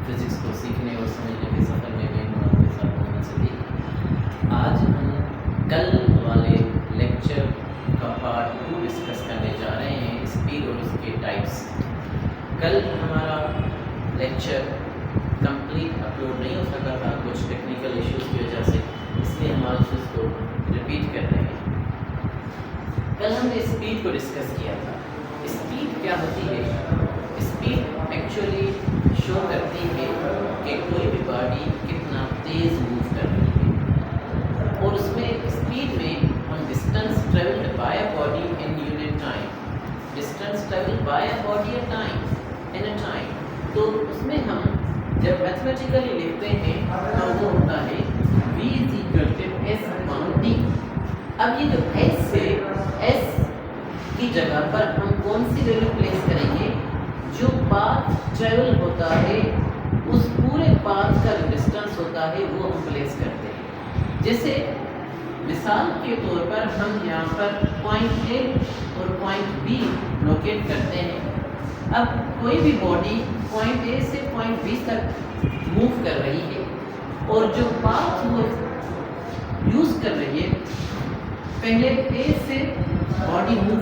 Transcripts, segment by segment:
Physics को सीखने और समझने के सफ़र में मैं हूँ आपके साथ मोहम्मद सदीक। आज हम कल वाले लेक्चर का पार्ट 2 डिस्कस करने जा रहे हैं, स्पीड और उसके टाइप्स। कल हमारा लेक्चर कंप्लीट अपलोड नहीं हो सका था कुछ टेक्निकल इश्यूज़ की वजह से, इसलिए हम आज उसको रिपीट कर रहे हैं। कल हमने स्पीड को डिस्कस किया था। स्पीड क्या होती है? स्पीड एक्चुअली शो करती है कि कोई भी बॉडी कितना तेज़ मूव कर रही है, और उसमें स्पीड में हम distance travelled by a body in unit time, distance travelled by a body in a time, तो उसमें हम जब मैथमेटिकली लिखते हैं तो वो होता है v = s/d। अब ये जो s से s की जगह पर हम कौन सी वैल्यू प्लेस करेंगे? जो पाथ ट्रेवल होता है उस पूरे पाथ का जो डिस्टेंस होता है वो हम प्लेस करते हैं। जैसे मिसाल के तौर पर हम यहाँ पर पॉइंट ए और पॉइंट बी लोकेट करते हैं। अब कोई भी बॉडी पॉइंट ए से पॉइंट बी तक मूव कर रही है, और जो पाथ वो यूज़ कर रही है, पहले ए से बॉडी मूव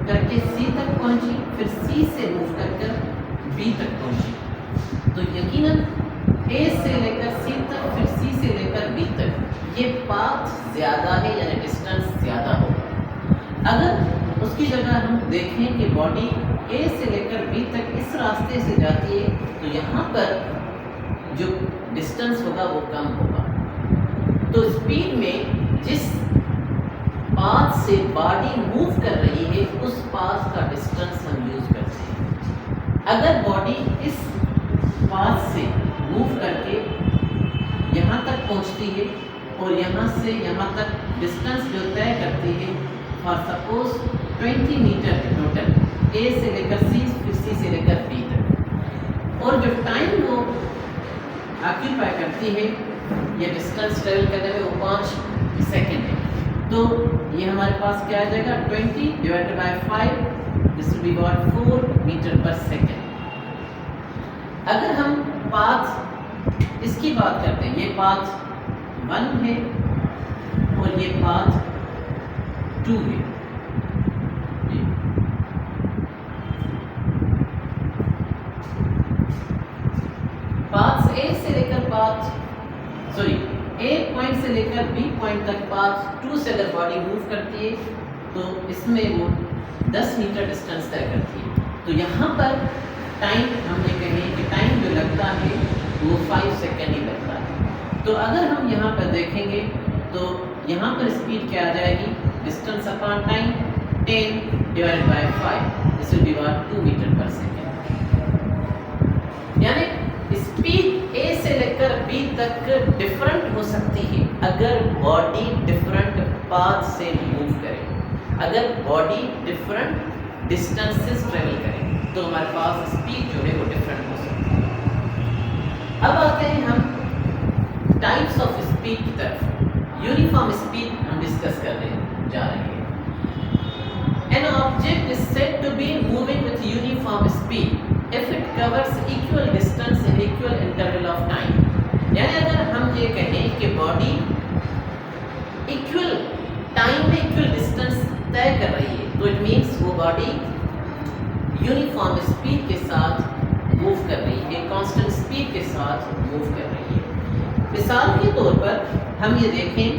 करके सी तक पहुंची, फिर सी से मूव कर बी तक पहुंची, तो यकीनन ए से लेकर सी तक फिर सी से लेकर बी तक ये पाथ ज़्यादा है, यानी डिस्टेंस ज़्यादा होगा। अगर उसकी जगह हम देखें कि बॉडी ए से लेकर बी तक इस रास्ते से जाती है, तो यहाँ पर जो डिस्टेंस होगा वो कम होगा। तो स्पीड में जिस पाथ से बॉडी मूव कर रही है उस पाथ का डिस्टेंस हम यूज करते हैं। अगर बॉडी इस पाथ से मूव करके यहाँ तक पहुँचती है और यहाँ से यहाँ तक डिस्टेंस जो तय करती है, फॉर सपोज 20 मीटर है टोटल, ए से लेकर सी, फिर सी से लेकर बी तक, और जो टाइम वो ऑक्यूपाई करती है ये डिस्टेंस ट्रेवल करने में वो 5 सेकेंड है, तो ये हमारे पास क्या आ जाएगा? 20 divided by 5, this will be what 4 metre per second. अगर हम पाथ इसकी बात करते हैं, ये पाथ 1 है और ये पाथ 2 है। पाथ ए से लेकर ए पॉइंट से लेकर बी पॉइंट तक पाथ 2 से अगर बॉडी मूव करती है तो इसमें वो 10 मीटर डिस्टेंस तय करती है। तो यहाँ पर टाइम हम ये कहें कि टाइम जो लगता है वो 5 सेकेंड ही लगता है। तो अगर हम यहाँ पर देखेंगे तो यहाँ पर स्पीड क्या आ जाएगी? Distance upon time 10 divided by 5, this will be what 2 metre per second. यानी स्पीड ए से लेकर बी तक डिफरेंट हो सकती है अगर बॉडी डिफरेंट पाथ से मूव करे, अगर बॉडी डिफरेंट डिस्टेंसेस ट्रेवल करे तो हमारे पास स्पीड जो है वो डिफरेंट हो सकती है। अब आते हैं हम टाइप्स ऑफ स्पीड की तरफ। यूनिफॉर्म स्पीड हम डिस्कस करने जा रहे हैं। An object is said to be moving with uniform speed if it covers equal distance in equal interval of time। यानी अगर हम ये कहें कि बॉडी इक्वल टाइम में इक्वल डिस्टेंस तय कर रही है, तो इट मीन्स वो बॉडी यूनिफॉर्म स्पीड के साथ मूव कर रही है, कांस्टेंट स्पीड के साथ मूव कर रही है। मिसाल के तौर पर हम ये देखें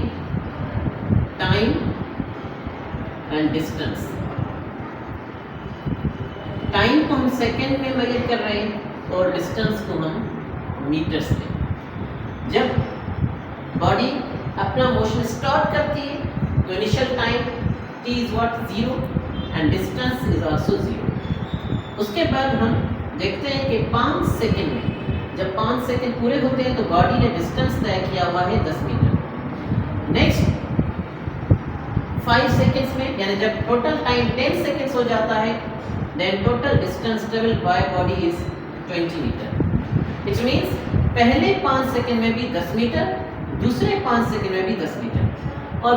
टाइम एंड डिस्टेंस। टाइम को हम सेकेंड में मेजर कर रहे हैं और डिस्टेंस को हम मीटर्स में। जब बॉडी अपना मोशन स्टार्ट करती है तो initial time t is what 0 and distance is also 0। उसके बाद हम देखते हैं कि 5 सेकेंड में, जब 5 सेकेंड पूरे होते हैं तो बॉडी ने डिस्टेंस तय किया हुआ है 10 मीटर। नेक्स्ट 5 सेकेंड्स में, यानी जब टोटल टाइम 10 सेकेंड्स हो जाता है, then total distance traveled by body is 20 metre. It means पहले 5 सेकेंड में भी 10 मीटर, दूसरे 5 सेकेंड में भी 10 मीटर, और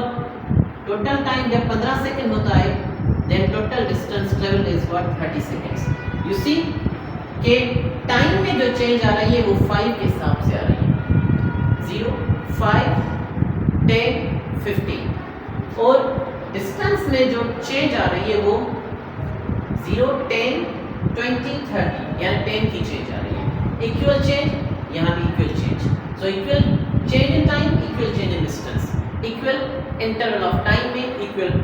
टोटल टाइम जब 15 सेकेंड होता है then total distance traveled is what 30 seconds। You see कि टाइम में जो चेंज आ रही है वो 5 के हिसाब से आ रही है, 0, 5, 10, 15। और डिस्टेंस में जो चेंज आ रही है वो 0, 10, 20, 30, यानी 10 की चेंज आ रही है। इक्वल चेंज, यहाँ भी equal change. So equal change in time, equal change in distance, equal interval of time में इक्वल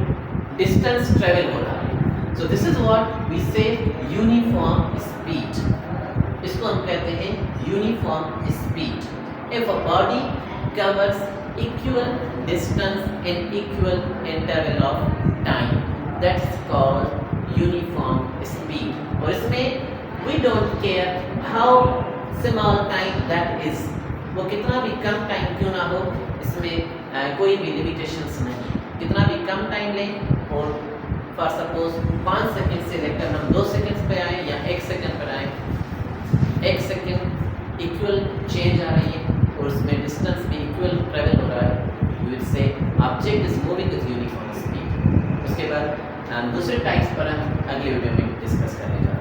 डिस्टेंस ट्रेवल हो रहा है। So this is what we say uniform speed. इसको हम कहते हैं uniform speed. If a body covers equal distance in equal interval of time, that's called uniform speed. और इसमें we don't care how small time that is, वो कितना भी कम time क्यों ना हो, इसमें कोई भी लिमिटेशंस नहीं। कितना भी कम टाइम लें और फॉर सपोज 5 सेकंड से लेकर हम 2 सेकंड्स पे आए या 1 सेकंड पर आए, 1 सेकंड इक्वल चेंज आ रही है और उसमें डिस्टेंस भी इक्वल ट्रेवल हो रहा है, you will say object is moving with uniform speed. उसके बाद दूसरे टाइप्स पर हम अगले वीडियो में डिस्कस करने जा रहे हैं।